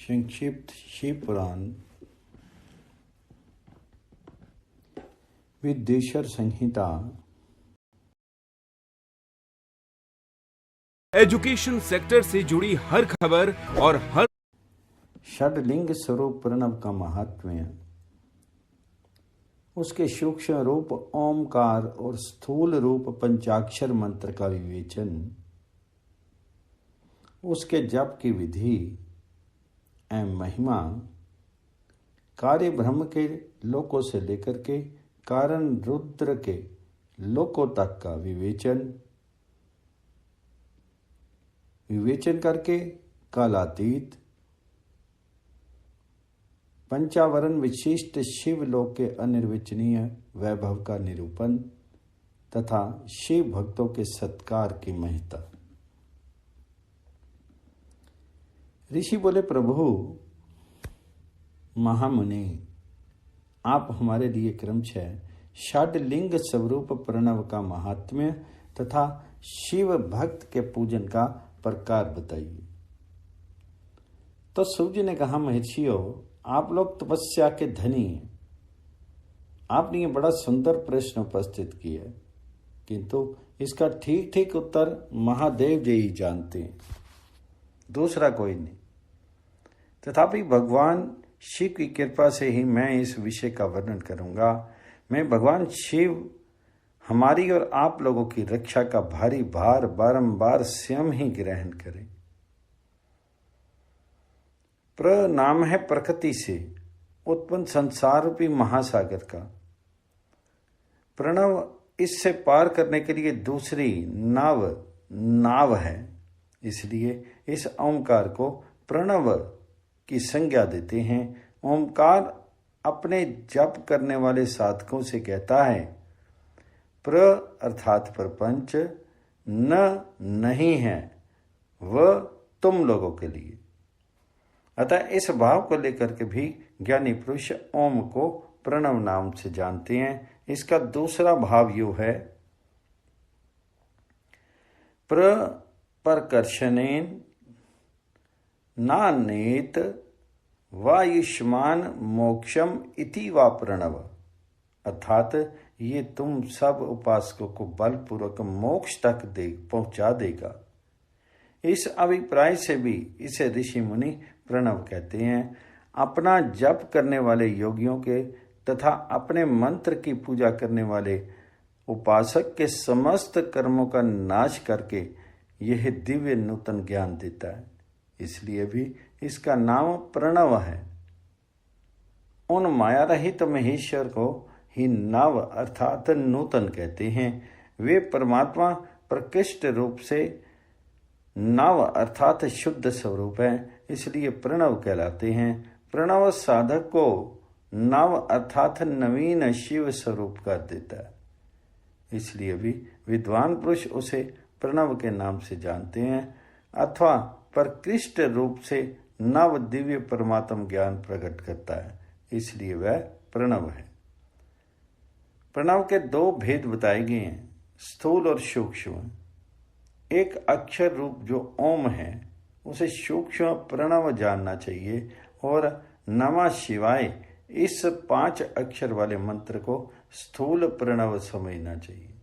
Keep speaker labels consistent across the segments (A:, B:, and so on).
A: संक्षिप्त शिव पुराण विद्वेश्वर संहिता।
B: Education sector से जुड़ी हर खबर और हर
A: षडलिंग स्वरूप प्रणव का महात्म्य, उसके सूक्ष्म रूप ओमकार और स्थूल रूप पंचाक्षर मंत्र का विवेचन, उसके जप की विधि एवं महिमा, कार्य ब्रह्म के लोकों से लेकर के कारण रुद्र के लोकों तक का विवेचन करके कालातीत पंचावरण विशिष्ट शिवलोक के अनिर्वचनीय वैभव का निरूपण तथा शिव भक्तों के सत्कार की महत्ता। ऋषि बोले, प्रभु महामुनि, आप हमारे लिए क्रमशः षडलिंग स्वरूप प्रणव का महात्म्य तथा शिव भक्त के पूजन का प्रकार बताइए। तो सूर्य ने कहा, महर्षियों, आप लोग तपस्या के धनी हैं। आपने ये बड़ा सुंदर प्रश्न उपस्थित किया, किंतु इसका ठीक ठीक उत्तर महादेव जी ही जानते हैं, दूसरा कोई नहीं। तथापि भगवान शिव की कृपा से ही मैं इस विषय का वर्णन करूंगा। मैं भगवान शिव हमारी और आप लोगों की रक्षा का भारी भार बारंबार स्वयं ही ग्रहण करें। नाम है प्रकृति से उत्पन्न संसार रूपी महासागर का। प्रणव इससे पार करने के लिए दूसरी नाव है। इसलिए इस ओंकार को प्रणव की संज्ञा देते हैं। ओंकार अपने जप करने वाले साधकों से कहता है, प्र अर्थात प्रपंच, नहीं है वह तुम लोगों के लिए। अतः इस भाव को लेकर के भी ज्ञानी पुरुष ओम को प्रणव नाम से जानते हैं। इसका दूसरा भाव यू है, प्रकर्षणेन नानेत वायुष्मान मोक्षम इति वा प्रणव, अर्थात ये तुम सब उपासकों को बलपूर्वक मोक्ष तक पहुंचा देगा। इस अभिप्राय से भी इसे ऋषि मुनि प्रणव कहते हैं। अपना जप करने वाले योगियों के तथा अपने मंत्र की पूजा करने वाले उपासक के समस्त कर्मों का नाश करके यह दिव्य नूतन ज्ञान देता है। इसलिए भी इसका नाम प्रणव है। उन माया रहित महेश्वर को ही नव अर्थात नूतन कहते हैं। वे परमात्मा प्रकृष्ट रूप से नव अर्थात शुद्ध स्वरूप है, इसलिए प्रणव कहलाते हैं। प्रणव साधक को नव अर्थात नवीन शिव स्वरूप कर देता है। इसलिए भी विद्वान पुरुष उसे प्रणव के नाम से जानते हैं, अथवा प्रकृष्ट रूप से नव दिव्य परमात्म ज्ञान प्रकट करता है, इसलिए वह प्रणव है। प्रणव के दो भेद बताए गए हैं, स्थूल और सूक्ष्म। एक अक्षर रूप जो ओम है उसे सूक्ष्म प्रणव जानना चाहिए, और नमः शिवाय इस 5 अक्षर वाले मंत्र को स्थूल प्रणव समझना चाहिए।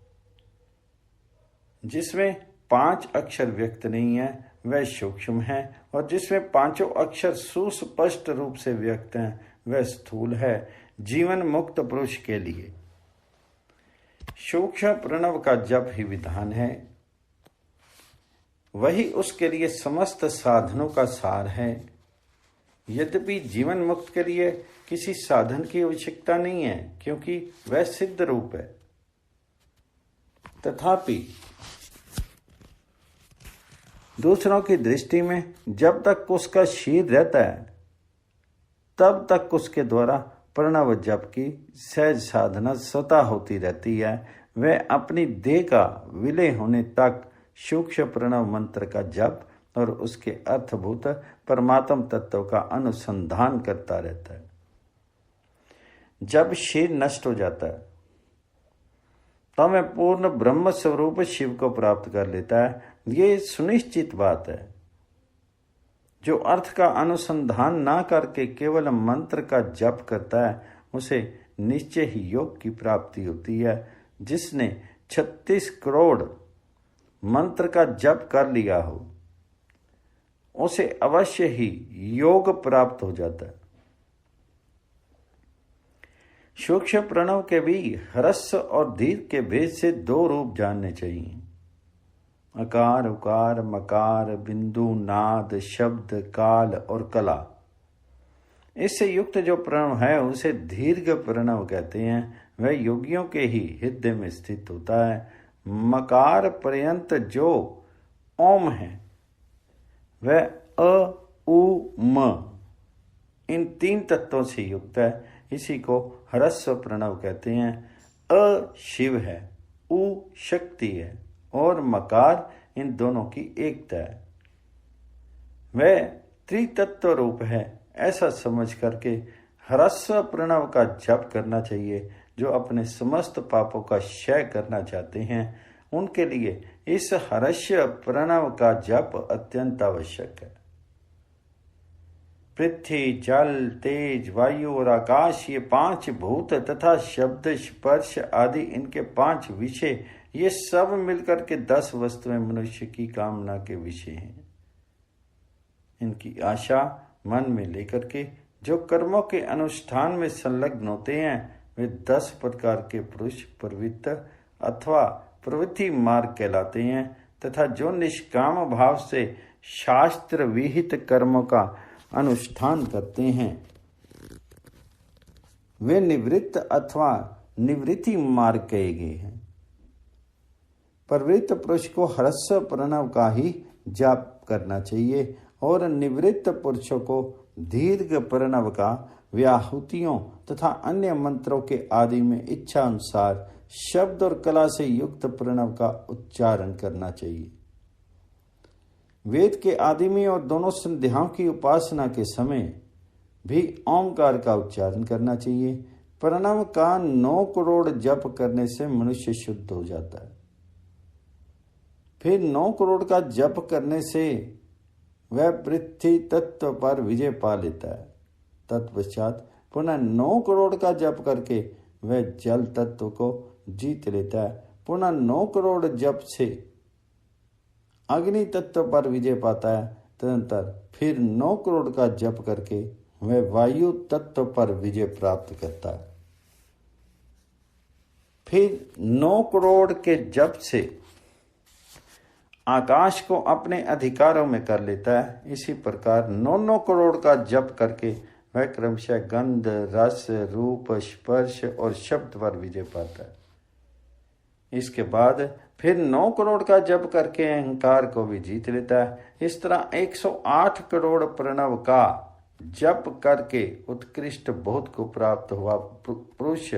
A: जिसमें 5 अक्षर व्यक्त नहीं है वह सूक्ष्म है, और जिसमें 5 अक्षर सुस्पष्ट रूप से व्यक्त हैं वह स्थूल है। जीवन मुक्त पुरुष के लिए सूक्ष्म प्रणव का जप ही विधान है, वही उसके लिए समस्त साधनों का सार है। यद्यपि जीवन मुक्त के लिए किसी साधन की आवश्यकता नहीं है, क्योंकि वह सिद्ध रूप है। तथापि दूसरों की दृष्टि में जब तक उसका शीर रहता है तब तक उसके द्वारा प्रणव जप की सहज साधना स्वतः होती रहती है। वह अपनी देह का विलय होने तक सूक्ष्म प्रणव मंत्र का जप और उसके अर्थभूत परमात्म तत्व का अनुसंधान करता रहता है। जब शीर नष्ट हो जाता है तो वह पूर्ण ब्रह्म स्वरूप शिव को प्राप्त कर लेता है। ये सुनिश्चित बात है। जो अर्थ का अनुसंधान ना करके केवल मंत्र का जप करता है उसे निश्चय ही योग की प्राप्ति होती है। जिसने 36 करोड़ मंत्र का जप कर लिया हो उसे अवश्य ही योग प्राप्त हो जाता है। सूक्ष्म प्रणव के भी ह्रस्व और दीर्घ के भेद से 2 रूप जानने चाहिए। अकार, उकार, मकार, बिंदु, नाद, शब्द, काल और कला। इससे युक्त जो प्रणव है उसे दीर्घ प्रणव कहते हैं। वह योगियों के ही हृदय में स्थित होता है। मकार पर्यंत जो ओम है वह अ, उ, म इन 3 तत्वों से युक्त है। इसी को ह्रस्व प्रणव कहते हैं। अ शिव है, उ शक्ति है और मकार इन दोनों की एकता है। वह त्रितत्व रूप है। ऐसा समझ करके ह्रस्व प्रणव का जप करना चाहिए। जो अपने समस्त पापों का क्षय करना चाहते हैं उनके लिए इस ह्रस्व प्रणव का जप अत्यंत आवश्यक है। पृथ्वी, जल, तेज, वायु और आकाश ये 5 भूत तथा शब्द, स्पर्श आदि इनके 5 विषय, ये सब मिलकर के 10 वस्तुएं मनुष्य की कामना के विषय हैं। इनकी आशा मन में लेकर के जो कर्मों के अनुष्ठान में संलग्न होते हैं वे 10 प्रकार के पुरुष प्रवृत्त अथवा प्रवृत्ति मार्ग कहलाते हैं। तथा जो निष्काम भाव से शास्त्र विहित कर्मों का अनुष्ठान करते हैं वे निवृत्त अथवा निवृत्ति मार्ग कहे गए हैं। प्रवृत्त पुरुष को ह्रस्व प्रणव का ही जाप करना चाहिए और निवृत्त पुरुषों को दीर्घ प्रणव का व्याहुतियों तथा अन्य मंत्रों के आदि में इच्छा अनुसार शब्द और कला से युक्त प्रणव का उच्चारण करना चाहिए। वेद के आदिमी और दोनों संध्याओं की उपासना के समय भी ओंकार का उच्चारण करना चाहिए। प्रणव का 9 करोड़ जप करने से मनुष्य शुद्ध हो जाता है। फिर 9 करोड़ का जप करने से वह पृथ्वी तत्व पर विजय पा लेता है। तत्पश्चात पुनः 9 करोड़ का जप करके वह जल तत्व को जीत लेता है। पुनः 9 करोड़ जप से अग्नि तत्व पर विजय पाता है। तदनंतर फिर 9 करोड़ का जप करके वह वायु तत्व पर विजय प्राप्त करता है। फिर 9 करोड़ के जप से आकाश को अपने अधिकारों में कर लेता है। इसी प्रकार 9 करोड़ का जप करके वह क्रमशः गंध, रस, रूप, स्पर्श और शब्द पर विजय पाता है। इसके बाद फिर 9 करोड़ का जप करके अहंकार को भी जीत लेता है। इस तरह 108 करोड़ प्रणव का जप करके उत्कृष्ट बोध को प्राप्त हुआ पुरुष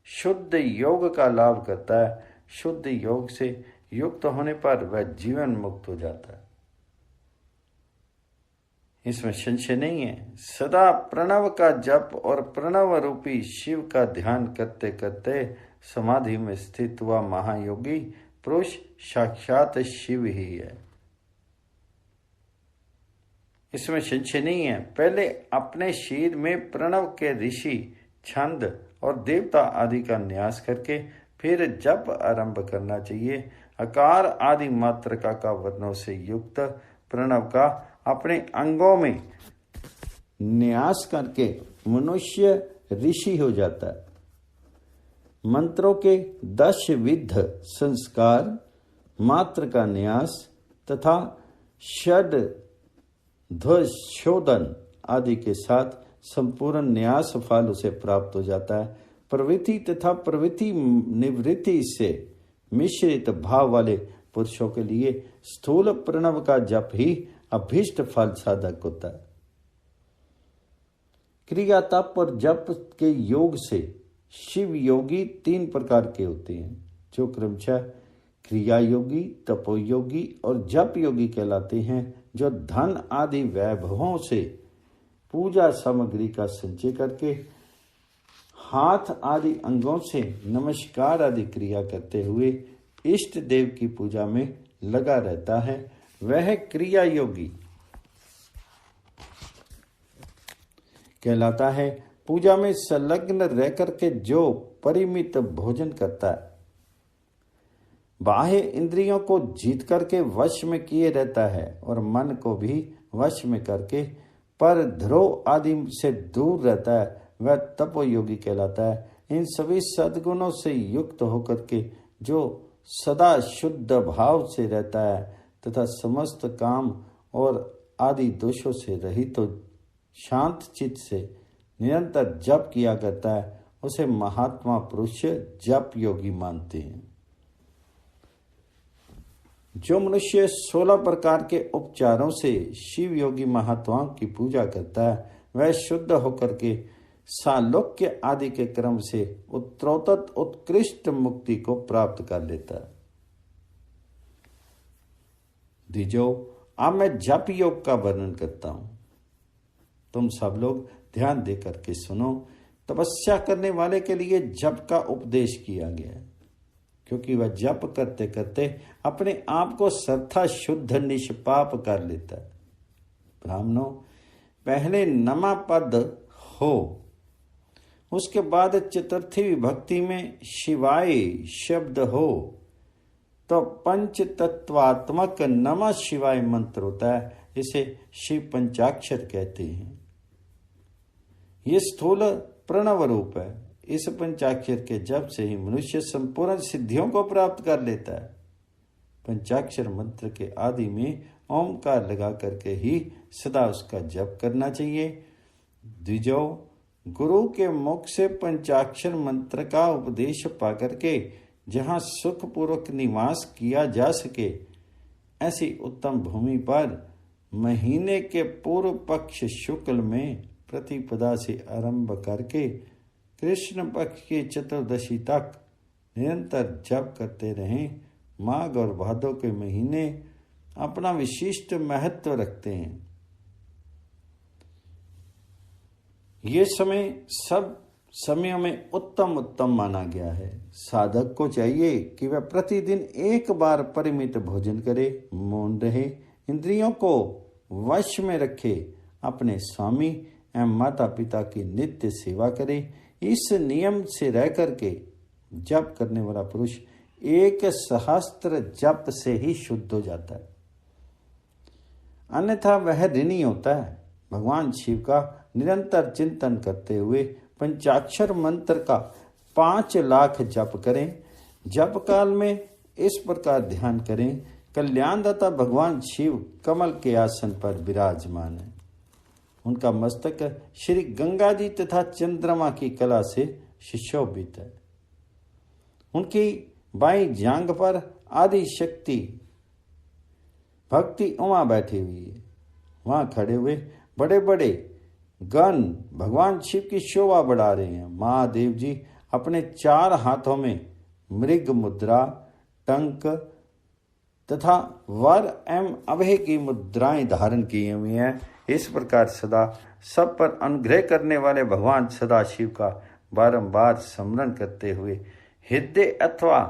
A: शुद्ध योग का लाभ करता है। शुद्ध योग से युक्त होने पर वह जीवन मुक्त हो जाता है। इसमें संशय नहीं है। सदा प्रणव का जप और प्रणव रूपी शिव का ध्यान करते करते समाधि में स्थित हुआ महायोगी पुरुष साक्षात शिव ही है। इसमें संशय नहीं है। पहले अपने शरीर में प्रणव के ऋषि, छंद और देवता आदि का न्यास करके फिर जप आरंभ करना चाहिए। अकार आदि मात्रका का वर्णों से युक्त प्रणव का अपने अंगों में न्यास करके मनुष्य ऋषि हो जाता है। मंत्रों के 10 विध संस्कार, मात्र का न्यास तथा षड ध्वशोधन आदि के साथ संपूर्ण न्यास फल उसे प्राप्त हो जाता है। प्रवृत्ति तथा प्रवृत्ति निवृत्ति से मिश्रित भाव वाले पुरुषों के लिए स्थूल प्रणव का जप ही अभीष्ट फल साधक होता है। क्रिया, तप और जप के योग से शिव योगी 3 प्रकार के होते हैं, जो क्रमशः क्रिया योगी, तपोयोगी और जप योगी कहलाते हैं, जो धन आदि वैभवों से पूजा सामग्री का संचय करके हाथ आदि अंगों से नमस्कार आदि क्रिया करते हुए इष्ट देव की पूजा में लगा रहता है। वह क्रिया योगी कहलाता है। पूजा में संलग्न रह करके जो परिमित भोजन करता है, बाह्य इंद्रियों को जीत करके वश में किए रहता है और मन को भी वश में करके पर ध्रुव आदि से दूर रहता है, वह तपोयोगी कहलाता है। इन सभी सद्गुणों से युक्त होकर के जो सदा शुद्ध भाव से रहता है तथा समस्त काम और आदि दोषों से रहित तो शांत चित्त से निरंतर जप किया करता है, उसे महात्मा पुरुष जप योगी मानते हैं। जो मनुष्य 16 प्रकार के उपचारों से शिव योगी महात्माओं की पूजा करता है, वह शुद्ध होकर के सालोक्य आदि के क्रम से उत्तरोत्तर उत्कृष्ट मुक्ति को प्राप्त कर लेता है। दीजो, अब मैं जप योग का वर्णन करता हूं। तुम सब लोग ध्यान दे करके सुनो। तपस्या करने वाले के लिए जप का उपदेश किया गया है, क्योंकि वह जप करते करते अपने आप को सर्वथा शुद्ध निष्पाप कर लेता है। ब्राह्मणों, पहले नमा पद हो, उसके बाद चतुर्थी विभक्ति में शिवाय शब्द हो, तो पंच तत्वात्मक नमः शिवाय मंत्र होता है। इसे शिव पंचाक्षर कहते हैं। ये स्थूल प्रणव रूप है। इस पंचाक्षर के जप से ही मनुष्य संपूर्ण सिद्धियों को प्राप्त कर लेता है। पंचाक्षर मंत्र के आदि में ओमकार लगा करके ही सदा उसका जप करना चाहिए। द्विजो, गुरु के मुख से पंचाक्षर मंत्र का उपदेश पा करके जहाँ सुखपूर्वक निवास किया जा सके, ऐसी उत्तम भूमि पर महीने के पूर्व पक्ष शुक्ल में प्रतिपदा से आरंभ करके कृष्ण पक्ष की चतुर्दशी तक निरंतर जप करते रहें। माघ और भादों के महीने अपना विशिष्ट महत्व रखते हैं। ये समय सब समयों में उत्तम माना गया है। साधक को चाहिए कि वह प्रतिदिन एक बार परिमित भोजन करे, मौन रहे, इंद्रियों को वश में रखे, अपने स्वामी एवं माता पिता की नित्य सेवा करे। इस नियम से रह करके जप करने वाला पुरुष 1 सहस्त्र जप से ही शुद्ध हो जाता है, अन्यथा वह ऋणी होता है। भगवान शिव का निरंतर चिंतन करते हुए पंचाक्षर मंत्र का 5 लाख जप करें। जप काल में इस प्रकार ध्यान करें, कल्याणदाता भगवान शिव कमल के आसन पर विराजमान है। उनका मस्तक श्री गंगा जी तथा चंद्रमा की कला से सुशोभित है। उनकी बाईं जांघ पर आदि शक्ति भक्ति उमा बैठी हुई है। वहां खड़े हुए बड़े बड़े गण भगवान शिव की शोभा बढ़ा रहे हैं। महादेव जी अपने 4 हाथों में मृग मुद्रा, टंक तथा वर एवं अभय की मुद्राएं धारण किए हुए हैं। इस प्रकार सदा सब पर अनुग्रह करने वाले भगवान सदाशिव का बारंबार स्मरण करते हुए हृदय अथवा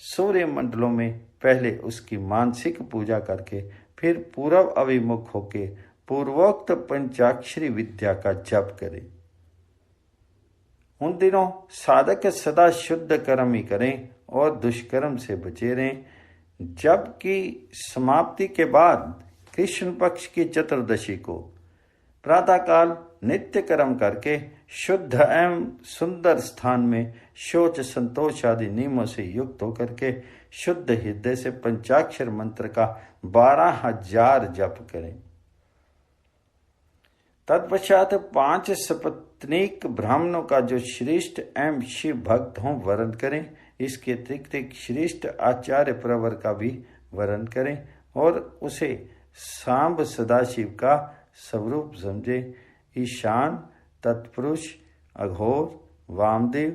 A: सूर्य मंडलों में पहले उसकी मानसिक पूजा करके फिर पूर्व अभिमुख होके पूर्वोक्त पंचाक्षरी विद्या का जप करें। उन दिनों साधक सदा शुद्ध कर्म ही करें और दुष्कर्म से बचे रहें। जप की समाप्ति के बाद कृष्ण पक्ष की चतुर्दशी को प्रातःकाल नित्य कर्म करके शुद्ध एवं सुंदर स्थान में शौच संतोष आदि नियमों से युक्त होकर के शुद्ध हृदय से पंचाक्षर मंत्र का 12,000 जप करें। तत्पश्चात 5 सपत्नीक ब्राह्मणों का जो श्रेष्ठ एवं शिव भक्त हों वर्ण करें। इसके अतिरिक्त एक श्रेष्ठ आचार्य प्रवर का भी वर्ण करें और उसे सांब सदाशिव का स्वरूप समझे। ईशान, तत्पुरुष, अघोर, वामदेव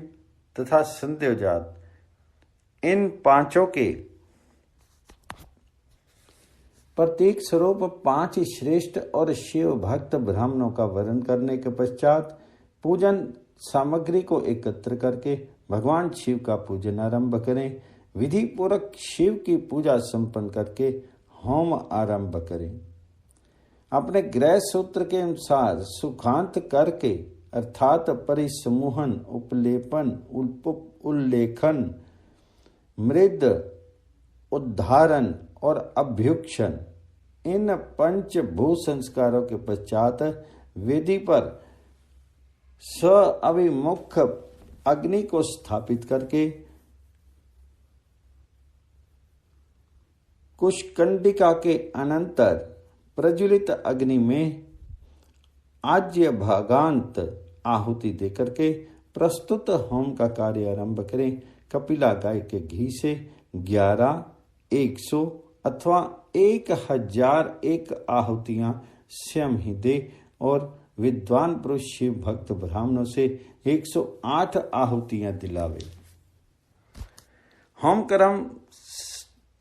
A: तथा संध्योजात, इन 5 के प्रत्येक स्वरूप 5 श्रेष्ठ और शिव भक्त ब्राह्मणों का वर्ण करने के पश्चात पूजन सामग्री को एकत्र करके भगवान शिव का पूजन आरंभ करें। विधि पूर्वक शिव की पूजा संपन्न करके होम आरंभ करें। अपने गृह सूत्र के अनुसार सुखांत करके अर्थात परिसमूहन, उपलेपन, उल्लेखन, मृद, उद्धारण और अभ्युक्षण, इन पंच भू संस्कारों के पश्चात वेदी पर स्व अभिमुख अग्नि को स्थापित करके कुशकंडिका के अनंतर प्रज्वलित अग्नि में आज्य भागांत आहुति देकर के प्रस्तुत होम का कार्य आरंभ करें। कपिला गाय के घी से 11, 100 अथवा 1001 आहुतियां स्वयं ही दे और विद्वान पुरुष शिव भक्त ब्राह्मणों से 108 आहुतियां दिलावे। होम कर्म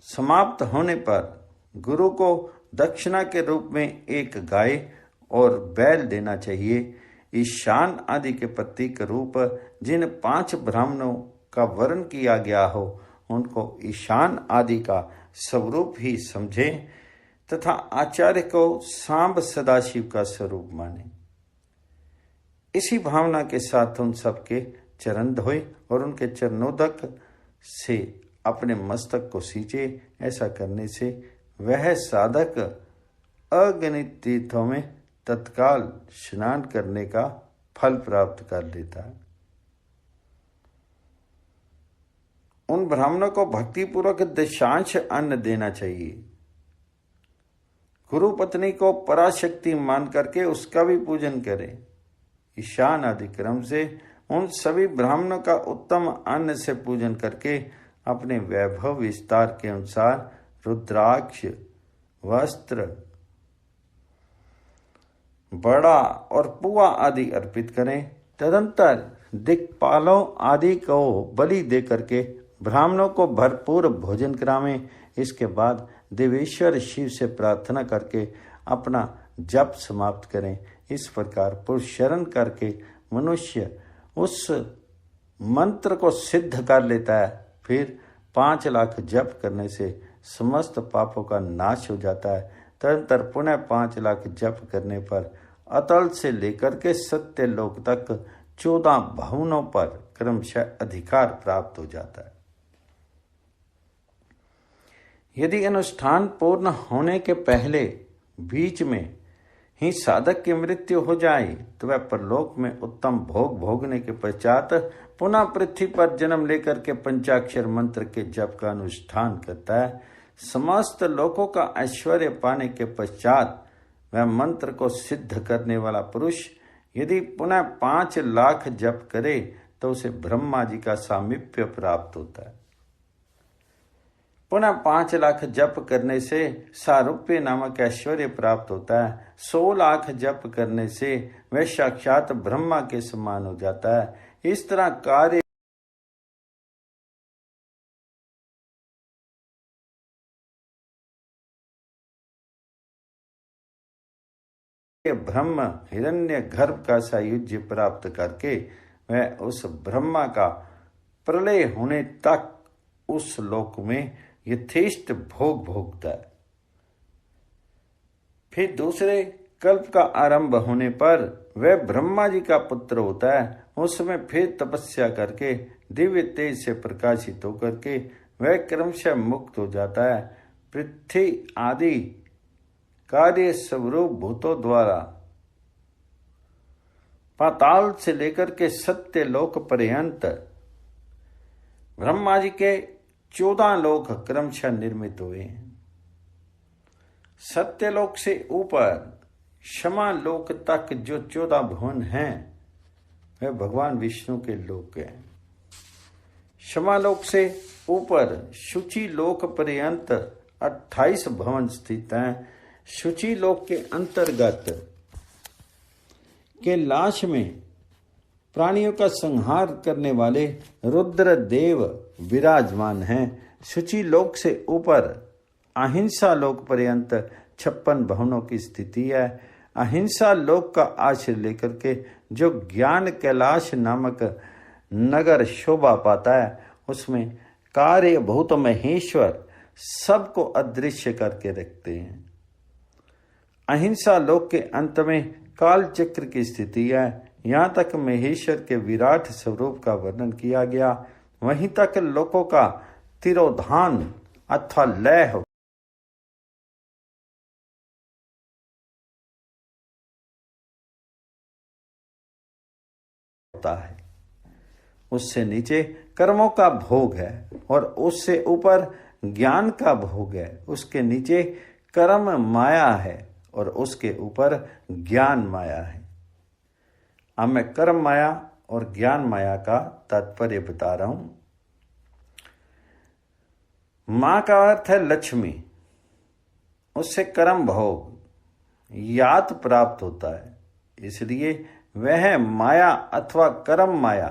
A: समाप्त होने पर गुरु को दक्षिणा के रूप में एक गाय और बैल देना चाहिए। ईशान आदि के प्रतीक रूप जिन 5 ब्राह्मणों का वर्ण किया गया हो उनको ईशान आदि का स्वरूप ही समझे तथा आचार्य को सांब सदाशिव का स्वरूप माने। इसी भावना के साथ उन सबके चरण धोए और उनके चरणोदक से अपने मस्तक को सींचे। ऐसा करने से वह साधक अगणित तीर्थों में तत्काल स्नान करने का फल प्राप्त कर लेता है। उन ब्राह्मणों को भक्तिपूर्वक दशांश अन्न देना चाहिए। गुरु पत्नी को पराशक्ति मान करके उसका भी पूजन करें। ईशान आदि क्रम से उन सभी ब्राह्मणों का उत्तम अन्न से पूजन करके अपने वैभव विस्तार के अनुसार रुद्राक्ष, वस्त्र, बड़ा और पुआ आदि अर्पित करें। तदंतर दिक्पालों आदि को बलि दे करके ब्राह्मणों को भरपूर भोजन करावें। इसके बाद देवेश्वर शिव से प्रार्थना करके अपना जप समाप्त करें। इस प्रकार पुरुष शरण करके मनुष्य उस मंत्र को सिद्ध कर लेता है। फिर 5 लाख जप करने से समस्त पापों का नाश हो जाता है। तदंतर पुनः 5 लाख जप करने पर अतल से लेकर के सत्य लोक तक 14 भवनों पर क्रमशः अधिकार प्राप्त हो जाता है। यदि अनुष्ठान पूर्ण होने के पहले बीच में ही साधक की मृत्यु हो जाए तो वह परलोक में उत्तम भोग भोगने के पश्चात पुनः पृथ्वी पर जन्म लेकर के पंचाक्षर मंत्र के जप का अनुष्ठान करता है। समस्त लोकों का ऐश्वर्य पाने के पश्चात वह मंत्र को सिद्ध करने वाला पुरुष यदि पुनः 5 लाख जप करे तो उसे ब्रह्मा जी का सामीप्य प्राप्त होता है। पुनः 5 लाख जप करने से सारूप्य नामक ऐश्वर्य प्राप्त होता है। 100 लाख जप करने से वह साक्षात ब्रह्मा के समान हो जाता है। इस तरह कार्य ब्रह्म हिरण्य गर्भ का सायुज्य प्राप्त करके वह उस ब्रह्मा का प्रलय होने तक उस लोक में यथेष्ट भोग भोगता है। फिर दूसरे कल्प का आरंभ होने पर वह ब्रह्मा जी का पुत्र होता है। उस समय फिर तपस्या करके दिव्य तेज से प्रकाशित होकर के वह क्रमशः मुक्त हो जाता है। पृथ्वी आदि कार्य स्वरूप भूतों द्वारा पाताल से लेकर के सत्य लोक पर्यंत ब्रह्मा जी के 14 लोक क्रमशः निर्मित हुए हैं। सत्यलोक से ऊपर क्षमा लोक तक जो 14 भुवन हैं वह भगवान विष्णु के लोक हैं। क्षमा लोक से ऊपर शुचि लोक पर्यंत 28 भवन स्थित हैं। शुचि लोक के अंतर्गत के लाश में प्राणियों का संहार करने वाले रुद्र देव विराजमान हैं। शुचि लोक से ऊपर अहिंसा लोक पर्यंत 56 भवनों की स्थिति है। अहिंसा लोक का आश्रय लेकर के जो ज्ञान कैलाश नामक नगर शोभा पाता है उसमें कार्य भूत महेश्वर सबको अदृश्य करके रखते हैं। अहिंसा लोक के अंत में काल चक्र की स्थिति है। यहाँ तक महेश्वर के विराट स्वरूप का वर्णन किया गया, वहीं तक लोकों का तिरोधान अथवा लय होता है। उससे नीचे कर्मों का भोग है और उससे ऊपर ज्ञान का भोग है। उसके नीचे कर्म माया है और उसके ऊपर ज्ञान माया है। अब मैं कर्म माया और ज्ञान माया का तात्पर्य बता रहा हूं। मां का अर्थ है लक्ष्मी, उससे कर्म भोग यात प्राप्त होता है, इसलिए वह माया अथवा कर्म माया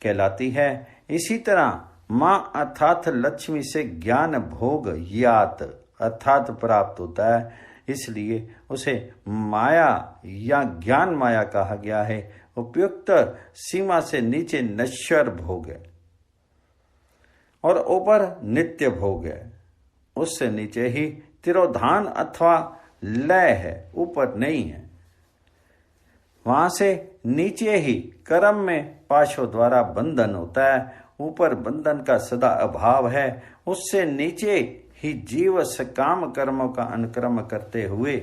A: कहलाती है। इसी तरह मां अर्थात लक्ष्मी से ज्ञान भोग यात अर्थात प्राप्त होता है, इसलिए उसे माया या ज्ञान माया कहा गया है। उपयुक्त सीमा से नीचे नश्वर भोग है और ऊपर नित्य भोग है। उससे नीचे ही तिरोधान अथवा लय है, ऊपर नहीं है। वहां से नीचे ही कर्म में पाशों द्वारा बंधन होता है, ऊपर बंधन का सदा अभाव है। उससे नीचे ही जीव सकाम कर्मों का अनुक्रम करते हुए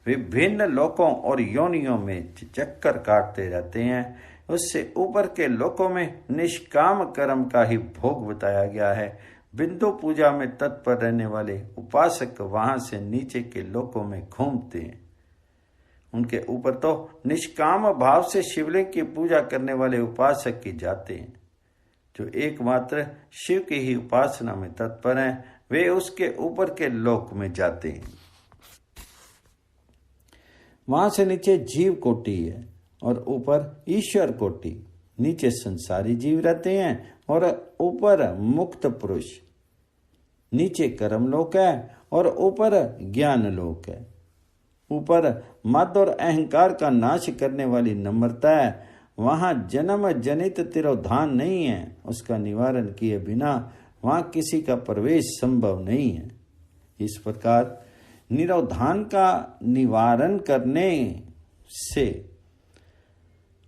A: विभिन्न लोकों और योनियों में चक्कर काटते रहते हैं। उससे ऊपर के लोकों में निष्काम कर्म का ही भोग बताया गया है। बिंदु पूजा में तत्पर रहने वाले उपासक वहां से नीचे के लोकों में घूमते हैं। उनके ऊपर तो निष्काम भाव से शिवलिंग की पूजा करने वाले उपासक की जाते हैं। जो एकमात्र शिव की ही उपासना में तत्पर हैं, वे उसके ऊपर के लोक में जाते हैं। वहां से नीचे जीव कोटि है और ऊपर ईश्वर कोटि। नीचे संसारी जीव रहते हैं और ऊपर मुक्त पुरुष। नीचे कर्म लोक है और ऊपर ज्ञान लोक है। ऊपर मद और अहंकार का नाश करने वाली नम्रता है। वहां जन्म जनित तिरोधान नहीं है, उसका निवारण किए बिना वहां किसी का प्रवेश संभव नहीं है। इस प्रकार निरोधान का निवारण करने से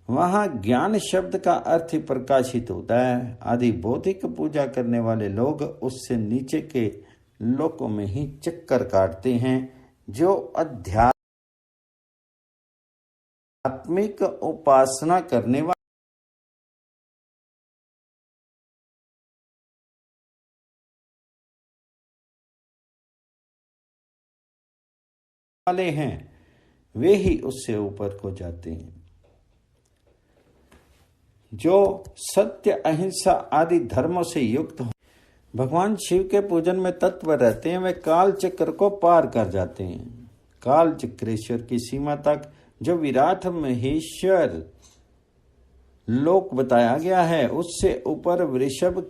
A: वहां ज्ञान शब्द का अर्थ ही प्रकाशित होता है। आदि भौतिक पूजा करने वाले लोग उससे नीचे के लोकों में ही चक्कर काटते हैं। जो आत्मिक उपासना करने वाले हैं, वे ही उससे ऊपर को जाते हैं। जो सत्य अहिंसा आदि धर्मों से युक्त हो, भगवान शिव के पूजन में तत्पर रहते हैं, वे काल चक्र को पार कर जाते हैं। काल चक्रेश्वर की सीमा तक जो विराट महेश्वर लोक बताया गया है, उससे ऊपर वृषभ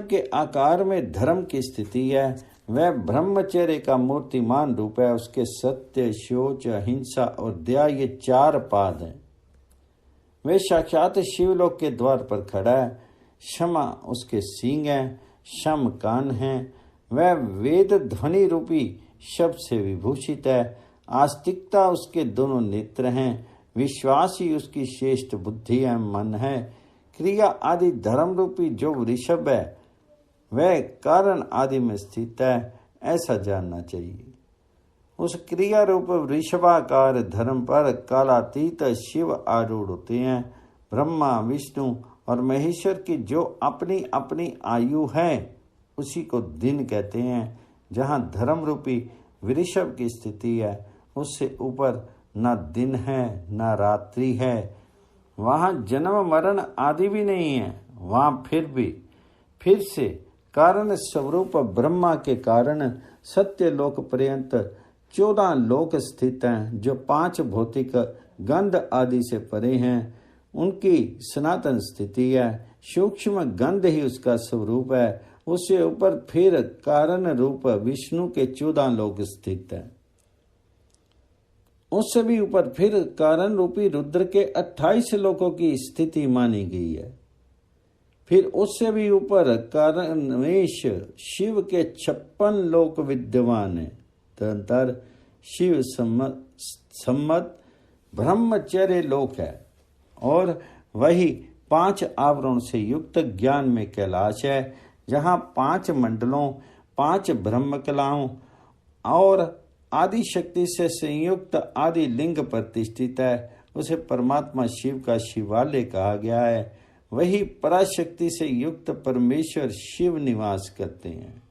A: के आकार में धर्म की स्थिति है। वह ब्रह्मचर्य का मूर्तिमान रूप है। उसके सत्य, शौच, अहिंसा और दया ये 4 पाद हैं। वे साक्षात शिवलोक के द्वार पर खड़ा है। क्षमा उसके सींग हैं, शम कान हैं। वह वेद ध्वनि रूपी शब्द से विभूषित है। आस्तिकता उसके दोनों नेत्र हैं। विश्वास ही उसकी श्रेष्ठ बुद्धि है, मन है। क्रिया आदि धर्म रूपी जो वृषभ है, वह कारण आदि में स्थित है, ऐसा जानना चाहिए। उस क्रिया रूप वृषभाकार धर्म पर कालातीत शिव आरूढ़ होते हैं। ब्रह्मा, विष्णु और महेश्वर की जो अपनी अपनी आयु है, उसी को दिन कहते हैं। जहाँ धर्म रूपी वृषभ की स्थिति है, उससे ऊपर न दिन है न रात्रि है। वहाँ जन्म मरण आदि भी नहीं है। वहाँ फिर से कारण स्वरूप ब्रह्मा के कारण सत्य लोक पर्यंत 14 लोक स्थित हैं, जो 5 भौतिक गंध आदि से परे हैं। उनकी सनातन स्थिति है। सूक्ष्म गंध ही उसका स्वरूप है। उससे ऊपर फिर कारण रूप विष्णु के 14 लोक स्थित हैं। उससे भी ऊपर फिर कारण रूपी रुद्र के 28 लोकों की स्थिति मानी गई है। फिर उससे भी ऊपर कर्णवेश शिव के 56 लोक विद्यमान है। तदंतर शिव सम्मत ब्रह्मचर्य लोक है और वही 5 आवरण से युक्त ज्ञान में कैलाश है, जहाँ 5 मंडलों, 5 ब्रह्म कलाओं और आदि शक्ति से संयुक्त आदि लिंग प्रतिष्ठित है। उसे परमात्मा शिव का शिवालय कहा गया है। वही पराशक्ति से युक्त परमेश्वर शिव निवास करते हैं।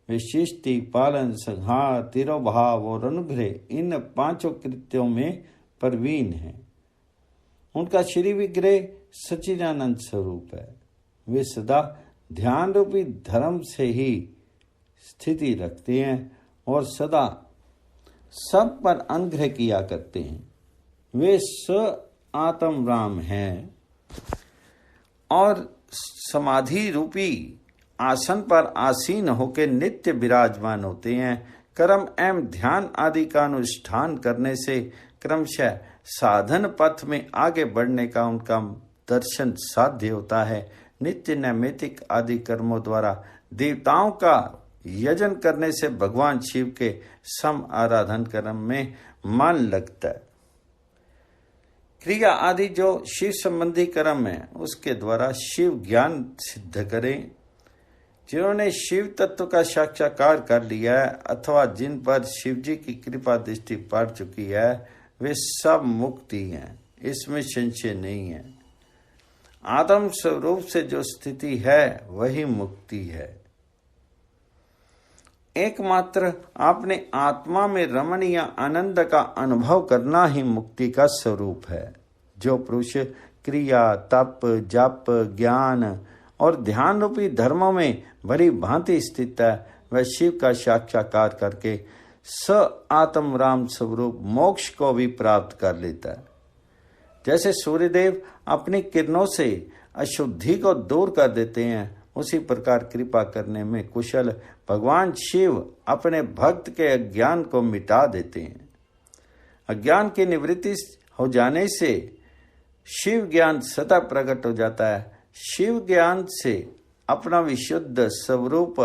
A: वे सृष्टि, पालन, संहार, तिरोभाव और अनुग्रह इन 5 कृत्यों में प्रवीण हैं। उनका श्री विग्रह सच्चिदानंद स्वरूप है। वे सदा ध्यान रूपी धर्म से ही स्थिति रखते हैं और सदा सब पर अनुग्रह किया करते हैं। वे स आत्म राम हैं और समाधि रूपी आसन पर आसीन होकर नित्य विराजमान होते हैं। कर्म एवं ध्यान आदि का अनुष्ठान करने से क्रमशः साधन पथ में आगे बढ़ने का उनका दर्शन साध्य होता है। नित्य नैमित्तिक आदि कर्मों द्वारा देवताओं का यजन करने से भगवान शिव के सम आराधन कर्म में मन लगता है। क्रिया आदि जो शिव संबंधी कर्म है उसके द्वारा शिव ज्ञान सिद्ध करें। जिन्होंने शिव तत्व का साक्षात्कार कर लिया है अथवा जिन पर शिव जी की कृपा दृष्टि पड़ चुकी है, वे सब मुक्ति हैं, इसमें संशय नहीं है। आत्म स्वरूप से जो स्थिति है वही मुक्ति है। एकमात्र अपने आत्मा में रमण या आनंद का अनुभव करना ही मुक्ति का स्वरूप है। जो पुरुष क्रिया, तप, जप, ज्ञान और ध्यान रूपी धर्मों में भली भांति स्थित है, वह शिव का साक्षात्कार करके स आत्म राम स्वरूप मोक्ष को भी प्राप्त कर लेता है। जैसे सूर्यदेव अपनी किरणों से अशुद्धि को दूर कर देते हैं, उसी प्रकार कृपा करने में कुशल भगवान शिव अपने भक्त के अज्ञान को मिटा देते हैं। अज्ञान की निवृत्ति हो जाने से शिव ज्ञान सदा प्रकट हो जाता है। शिव ज्ञान से अपना विशुद्ध स्वरूप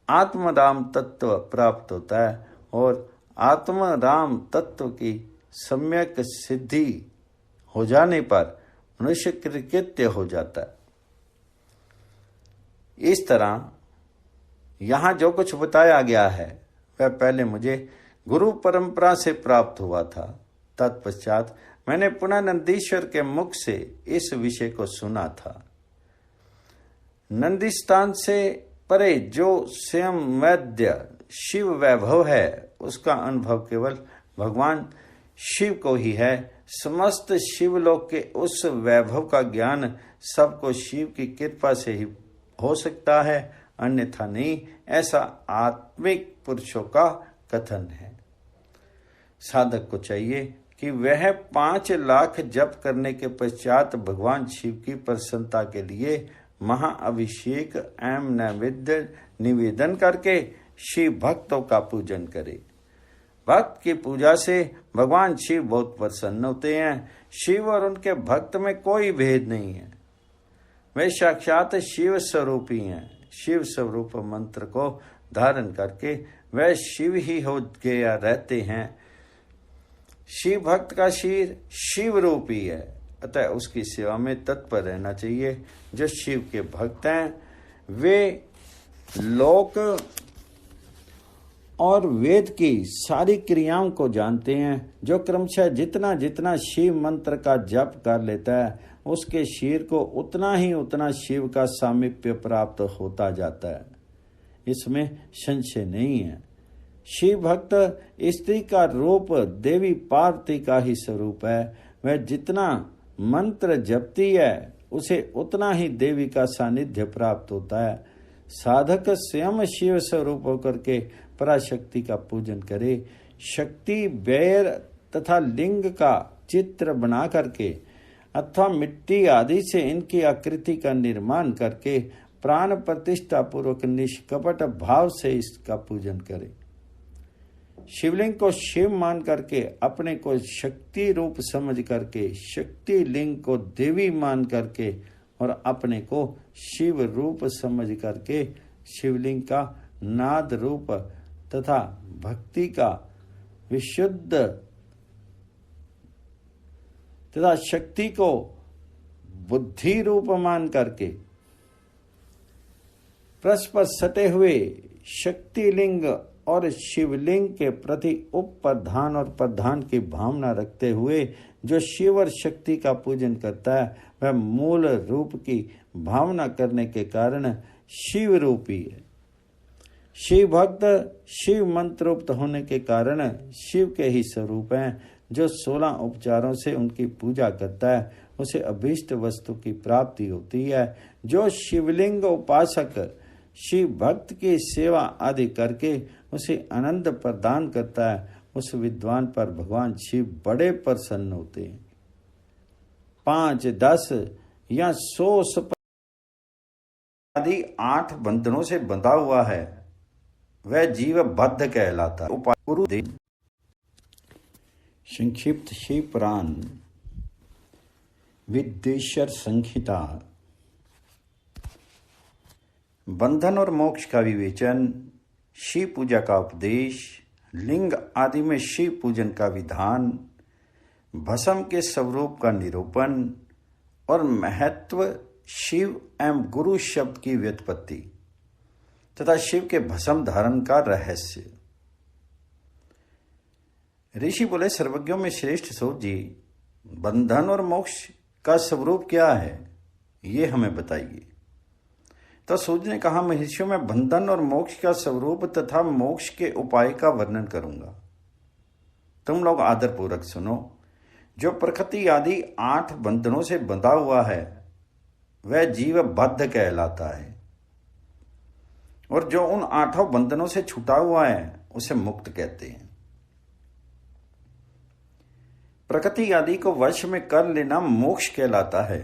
A: आत्मराम तत्व प्राप्त होता है और आत्मराम तत्व की सम्यक सिद्धि हो जाने पर मनुष्य कृत्य हो जाता है। इस तरह यहाँ जो कुछ बताया गया है वह पहले मुझे गुरु परंपरा से प्राप्त हुआ था। तत्पश्चात मैंने पुनः नंदीश्वर के मुख से इस विषय को सुना था। नंदीस्थान से परे जो स्वयं वैद्य शिव वैभव है उसका अनुभव केवल भगवान शिव को ही है। समस्त शिवलोक के उस वैभव का ज्ञान सबको शिव की कृपा से ही हो सकता है, अन्यथा नहीं, ऐसा आत्मिक पुरुषों का कथन है। साधक को चाहिए कि वह 5 लाख जप करने के पश्चात भगवान शिव की प्रसन्नता के लिए महाअभिषेक एवं नैवेद्य निवेदन करके शिव भक्तों का पूजन करे। भक्त की पूजा से भगवान शिव बहुत प्रसन्न होते हैं। शिव और उनके भक्त में कोई भेद नहीं है, वे साक्षात शिव स्वरूपी हैं। शिव स्वरूप मंत्र को धारण करके वह शिव ही हो गया रहते हैं। शिव भक्त का शीर शिव रूपी है, अतः उसकी सेवा में तत्पर रहना चाहिए। जो शिव के भक्त हैं वे लोक और वेद की सारी क्रियाओं को जानते हैं। जो क्रमशः जितना जितना शिव मंत्र का जप कर लेता है उसके शीर को उतना शिव का सामीप्य प्राप्त होता जाता है, इसमें संशय नहीं है। शिव भक्त स्त्री का रूप देवी पार्वती का ही स्वरूप है। वह जितना मंत्र जपती है उसे उतना ही देवी का सानिध्य प्राप्त होता है। साधक स्वयं शिव स्वरूप होकर के पराशक्ति का पूजन करे। शक्ति, बैर तथा लिंग का चित्र बना करके अथवा मिट्टी आदि से इनकी आकृति का निर्माण करके प्राण प्रतिष्ठा पूर्वक निष्कपट भाव से इसका पूजन करे। शिवलिंग को शिव मान करके अपने को शक्ति रूप समझ करके शक्ति लिंग को देवी मान करके और अपने को शिव रूप समझ करके शिवलिंग का नाद रूप तथा भक्ति का विशुद्ध तथा शक्ति को बुद्धि रूप मान करके परस्पर सटे हुए शक्तिलिंग और शिवलिंग के प्रति उपप्रधान और प्रधान की भावना रखते हुए जो शिव और शक्ति का पूजन करता है वह मूल रूप की भावना करने के कारण शिव रूपी है। शिव भक्त शिव मंत्रोक्त होने के कारण शिव के ही स्वरूप हैं। जो 16 उपचारों से उनकी पूजा करता है उसे अभीष्ट वस्तु की प्राप्ति होती है। जो शिवलिंग उपासक शिव भक्त की सेवा आदि करके उसे आनंद प्रदान करता है उस विद्वान पर भगवान शिव बड़े प्रसन्न होते हैं। 5, 10 या 100 आदि 8 बंधनों से बंधा हुआ है वह जीव बद्ध कहलाता है। गुरुदेव संक्षिप्त शिव पुराण विद्वेश्वर संहिता। बंधन और मोक्ष का विवेचन, शिव पूजा का उपदेश, लिंग आदि में शिव पूजन का विधान, भस्म के स्वरूप का निरूपण और महत्व, शिव एवं गुरु शब्द की व्युत्पत्ति तथा शिव के भस्म धारण का रहस्य। ऋषि बोले, सर्वज्ञों में श्रेष्ठ सूत जी, बंधन और मोक्ष का स्वरूप क्या है ये हमें बताइए। तो सूत ने कहा, महर्षियों में बंधन और मोक्ष का स्वरूप तथा मोक्ष के उपाय का वर्णन करूंगा। तुम लोग आदरपूर्वक सुनो। जो प्रकृति आदि 8 बंधनों से बंधा हुआ है वह जीव बद्ध कहलाता है और जो उन 8 बंधनों से छूटा हुआ है उसे मुक्त कहते हैं। प्रकृति आदि को वश में कर लेना मोक्ष कहलाता है।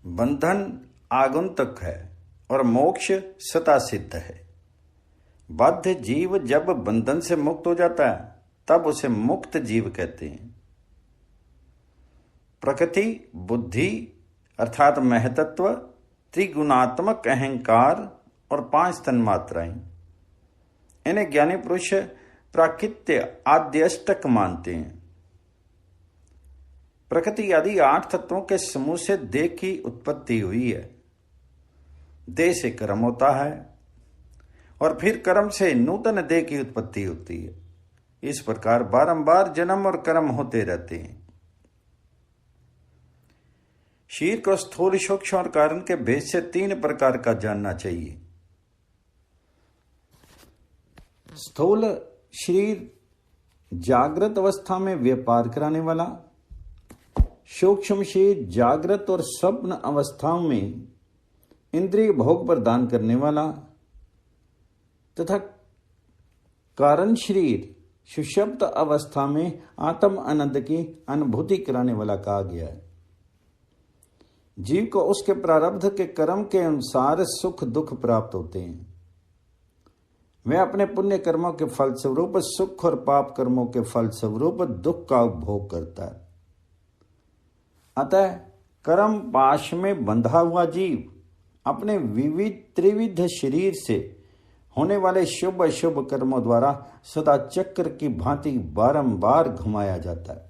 A: बंधन आगंतुक है और मोक्ष सता सिद्ध है। बद्ध जीव जब बंधन से मुक्त हो जाता है तब उसे मुक्त जीव कहते हैं। प्रकृति, बुद्धि अर्थात महतत्व, त्रिगुणात्मक अहंकार और 5 तन्मात्राएं, इन्हें ज्ञानी पुरुष प्राकृत्य आद्यष्टक मानते हैं। प्रकृति आदि 8 तत्वों के समूह से देह की उत्पत्ति हुई है। देह से कर्म होता है और फिर कर्म से नूतन देह की उत्पत्ति होती है। इस प्रकार बारंबार जन्म और कर्म होते रहते हैं। शरीर को स्थूल, सूक्ष्म और कारण के भेद से 3 प्रकार का जानना चाहिए। स्थूल शरीर जागृत अवस्था में व्यापार कराने वाला, सूक्ष्म शरीर जागृत और स्वप्न अवस्थाओं में इंद्रिय भोग प्रदान करने वाला तथा कारण शरीर सुषुप्त अवस्था में आत्म आनंद की अनुभूति कराने वाला कहा गया है। जीव को उसके प्रारब्ध के कर्म के अनुसार सुख दुख प्राप्त होते हैं। वह अपने पुण्य कर्मों के फल स्वरूप सुख और पाप कर्मों के फल स्वरूप दुख का उपभोग करता है। अतः कर्म पाश में बंधा हुआ जीव अपने विविध त्रिविध शरीर से होने वाले शुभ अशुभ कर्मों द्वारा सदा चक्र की भांति बारंबार घुमाया जाता है।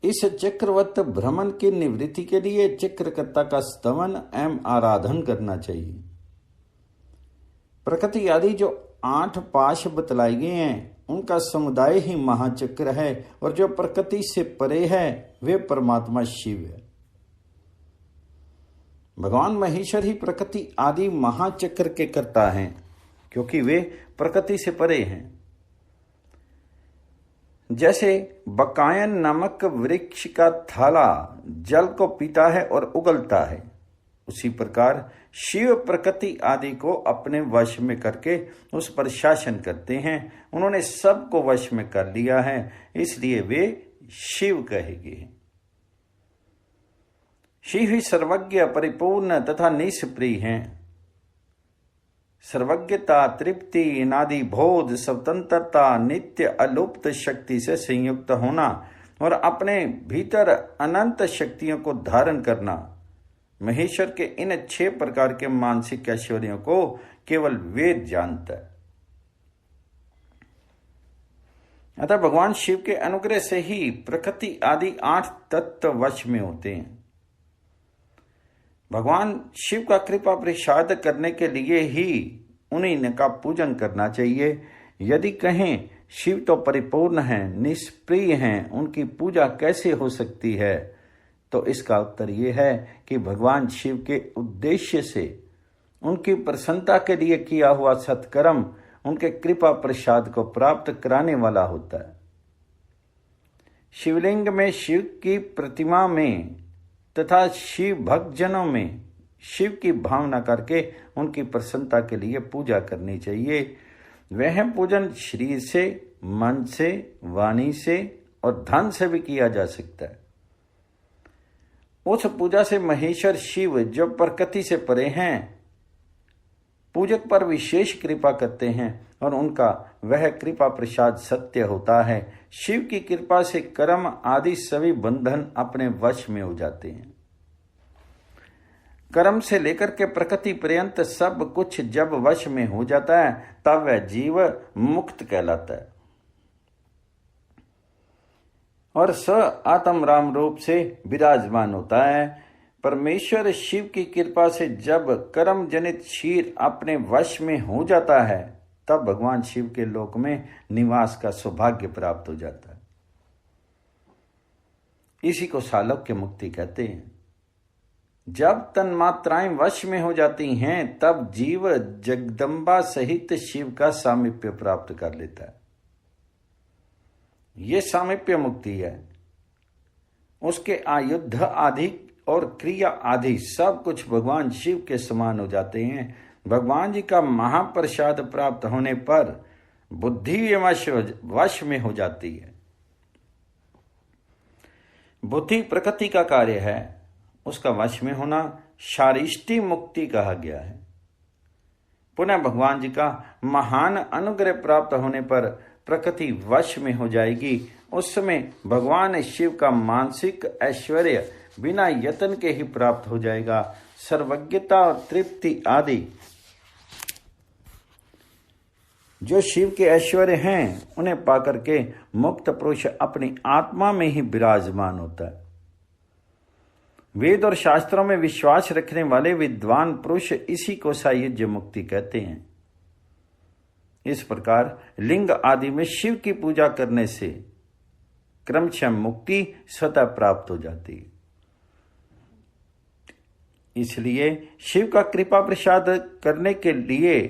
A: इस चक्रवत भ्रमण की निवृत्ति के लिए चक्रकर्ता का स्तवन एवं आराधन करना चाहिए। प्रकृति आदि जो 8 पाश बतलाए गए हैं उनका समुदाय ही महाचक्र है और जो प्रकृति से परे है वे परमात्मा शिव है। भगवान महेश्वर ही प्रकृति आदि महाचक्र के कर्ता हैं क्योंकि वे प्रकृति से परे हैं। जैसे बकायन नामक वृक्ष का थाला जल को पीता है और उगलता है, उसी प्रकार शिव प्रकृति आदि को अपने वश में करके उस पर शासन करते हैं। उन्होंने सबको वश में कर लिया है, इसलिए वे शिव कहे गए। शिव ही सर्वज्ञ, परिपूर्ण तथा निष्प्रिय हैं। सर्वज्ञता, तृप्ति, अनादि बोध, स्वतंत्रता, नित्य अलुप्त शक्ति से संयुक्त होना और अपने भीतर अनंत शक्तियों को धारण करना महेश्वर के इन 6 प्रकार के मानसिक ऐश्वर्यों को केवल वेद जानता है। अतः भगवान शिव के अनुग्रह से ही प्रकृति आदि 8 तत्व वश में होते हैं। भगवान शिव का कृपा प्रसाद करने के लिए ही उन्हीं का पूजन करना चाहिए। यदि कहें शिव तो परिपूर्ण हैं, निष्प्रिय हैं, उनकी पूजा कैसे हो सकती है, तो इसका उत्तर यह है कि भगवान शिव के उद्देश्य से उनकी प्रसन्नता के लिए किया हुआ सत्कर्म उनके कृपा प्रसाद को प्राप्त कराने वाला होता है। शिवलिंग में, शिव की प्रतिमा में तथा शिव भक्तजनों में शिव की भावना करके उनकी प्रसन्नता के लिए पूजा करनी चाहिए। वह पूजन शरीर से, मन से, वाणी से और धन से भी किया जा सकता है। उस पूजा से महेश्वर शिव जो प्रकृति से परे हैं, पूजक पर विशेष कृपा करते हैं और उनका वह कृपा प्रसाद सत्य होता है। शिव की कृपा से कर्म आदि सभी बंधन अपने वश में हो जाते हैं। कर्म से लेकर के प्रकृति पर्यंत सब कुछ जब वश में हो जाता है तब वह जीव मुक्त कहलाता है और स आत्म राम रूप से विराजमान होता है। परमेश्वर शिव की कृपा से जब कर्म जनित क्षीर अपने वश में हो जाता है तब भगवान शिव के लोक में निवास का सौभाग्य प्राप्त हो जाता है। इसी को सालोक्य मुक्ति कहते हैं। जब तन्मात्राएं वश में हो जाती हैं तब जीव जगदम्बा सहित शिव का सामीप्य प्राप्त कर लेता है। ये सामीप्य मुक्ति है। उसके आयुध आदि और क्रिया आदि सब कुछ भगवान शिव के समान हो जाते हैं। भगवान जी का महाप्रसाद प्राप्त होने पर बुद्धि वश में हो जाती है। बुद्धि प्रकृति का कार्य है, उसका वश में होना शारिष्टि मुक्ति कहा गया है। पुनः भगवान जी का महान अनुग्रह प्राप्त होने पर प्रकृति वश में हो जाएगी। उस समय भगवान शिव का मानसिक ऐश्वर्य बिना यत्न के ही प्राप्त हो जाएगा। सर्वज्ञता और तृप्ति आदि जो शिव के ऐश्वर्य हैं उन्हें पाकर के मुक्त पुरुष अपनी आत्मा में ही विराजमान होता है। वेद और शास्त्रों में विश्वास रखने वाले विद्वान पुरुष इसी को सायुज्य मुक्ति कहते हैं। इस प्रकार लिंग आदि में शिव की पूजा करने से क्रमशः मुक्ति स्वतः प्राप्त हो जाती है। इसलिए शिव का कृपा प्रसाद करने के लिए